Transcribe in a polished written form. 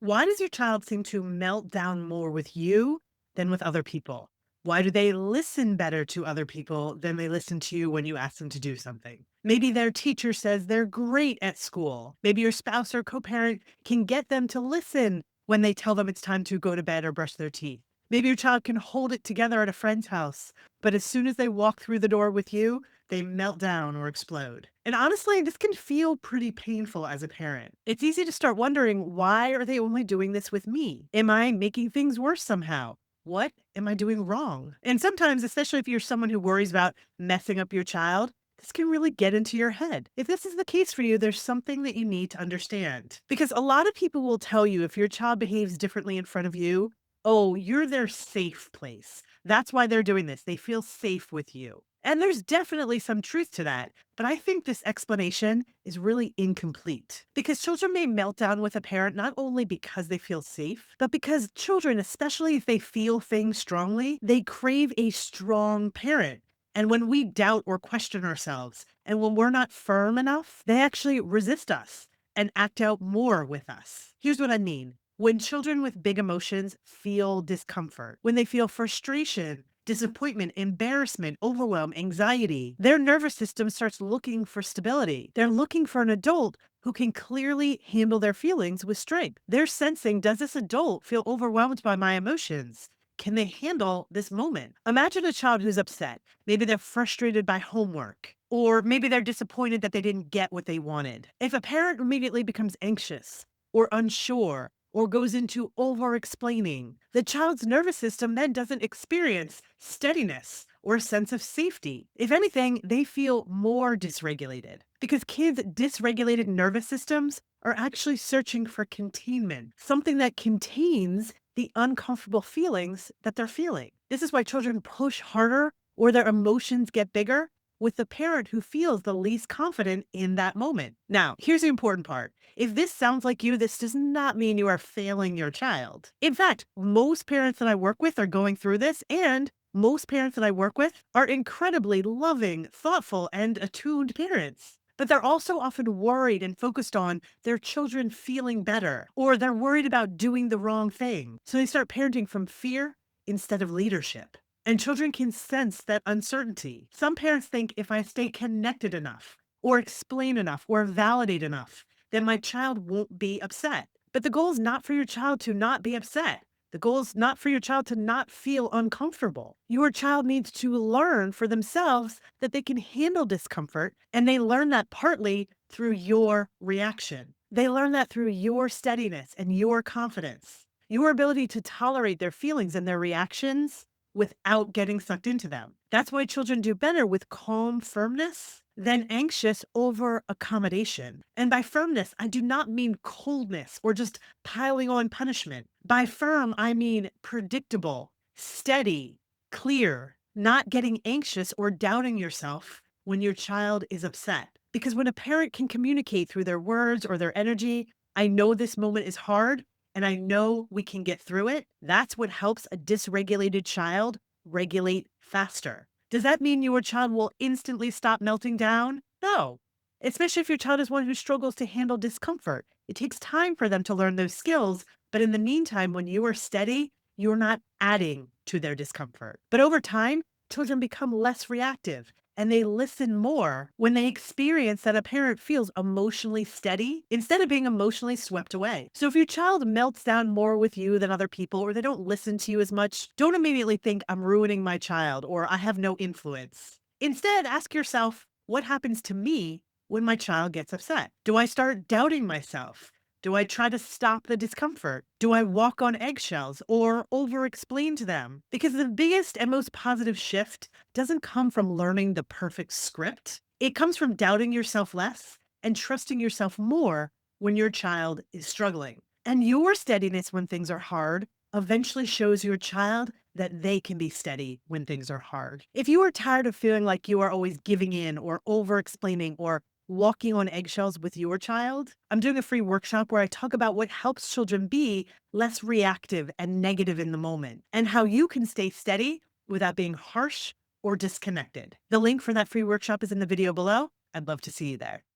Why does your child seem to melt down more with you than with other people? Why do they listen better to other people than they listen to you when you ask them to do something? Maybe their teacher says they're great at school. Maybe your spouse or co parent can get them to listen when they tell them it's time to go to bed or brush their teeth. Maybe your child can hold it together at a friend's house, but as soon as they walk through the door with you, they melt down or explode. And honestly, this can feel pretty painful as a parent. It's easy to start wondering, why are they only doing this with me? Am I making things worse somehow? What am I doing wrong? And sometimes, especially if you're someone who worries about messing up your child, this can really get into your head. If this is the case for you, there's something that you need to understand. Because a lot of people will tell you if your child behaves differently in front of you, oh, you're their safe place. That's why they're doing this. They feel safe with you. And there's definitely some truth to that. But I think this explanation is really incomplete because children may melt down with a parent not only because they feel safe, but because children, especially if they feel things strongly, they crave a strong parent. And when we doubt or question ourselves, and when we're not firm enough, they actually resist us and act out more with us. Here's what I mean. When children with big emotions feel discomfort, when they feel frustration, disappointment, embarrassment, overwhelm, anxiety, their nervous system starts looking for stability. They're looking for an adult who can clearly handle their feelings with strength. They're sensing, does this adult feel overwhelmed by my emotions? Can they handle this moment? Imagine a child who's upset. Maybe they're frustrated by homework, or maybe they're disappointed that they didn't get what they wanted. If a parent immediately becomes anxious or unsure, or goes into over explaining, the child's nervous system then doesn't experience steadiness or a sense of safety. If anything, they feel more dysregulated because kids' dysregulated nervous systems are actually searching for containment, something that contains the uncomfortable feelings that they're feeling. This is why children push harder or their emotions get bigger with the parent who feels the least confident in that moment. Now, here's the important part. If this sounds like you, this does not mean you are failing your child. In fact, most parents that I work with are going through this, and most parents that I work with are incredibly loving, thoughtful, and attuned parents. But they're also often worried and focused on their children feeling better, or they're worried about doing the wrong thing. So they start parenting from fear instead of leadership. And children can sense that uncertainty. Some parents think if I stay connected enough, or explain enough, or validate enough, then my child won't be upset. But the goal is not for your child to not be upset. The goal is not for your child to not feel uncomfortable. Your child needs to learn for themselves that they can handle discomfort, and they learn that partly through your reaction. They learn that through your steadiness and your confidence, your ability to tolerate their feelings and their reactions without getting sucked into them. That's why children do better with calm firmness than anxious over accommodation. And by firmness, I do not mean coldness or just piling on punishment. By firm, I mean predictable, steady, clear, not getting anxious or doubting yourself when your child is upset. Because when a parent can communicate through their words or their energy, I know this moment is hard and I know we can get through it. That's what helps a dysregulated child regulate faster. Does that mean your child will instantly stop melting down? No. Especially if your child is one who struggles to handle discomfort. It takes time for them to learn those skills. But in the meantime, when you are steady, you're not adding to their discomfort. But over time, children become less reactive and they listen more when they experience that a parent feels emotionally steady instead of being emotionally swept away. So if your child melts down more with you than other people, or they don't listen to you as much, don't immediately think I'm ruining my child or I have no influence. Instead, ask yourself, what happens to me when my child gets upset? Do I start doubting myself? Do I try to stop the discomfort? Do I walk on eggshells or over explain to them? Because the biggest and most positive shift doesn't come from learning the perfect script. It comes from doubting yourself less and trusting yourself more when your child is struggling. And your steadiness when things are hard eventually shows your child that they can be steady when things are hard. If you are tired of feeling like you are always giving in or over explaining or walking on eggshells with your child, I'm doing a free workshop where I talk about what helps children be less reactive and negative in the moment and how you can stay steady without being harsh or disconnected. The link for that free workshop is in the video below. I'd love to see you there.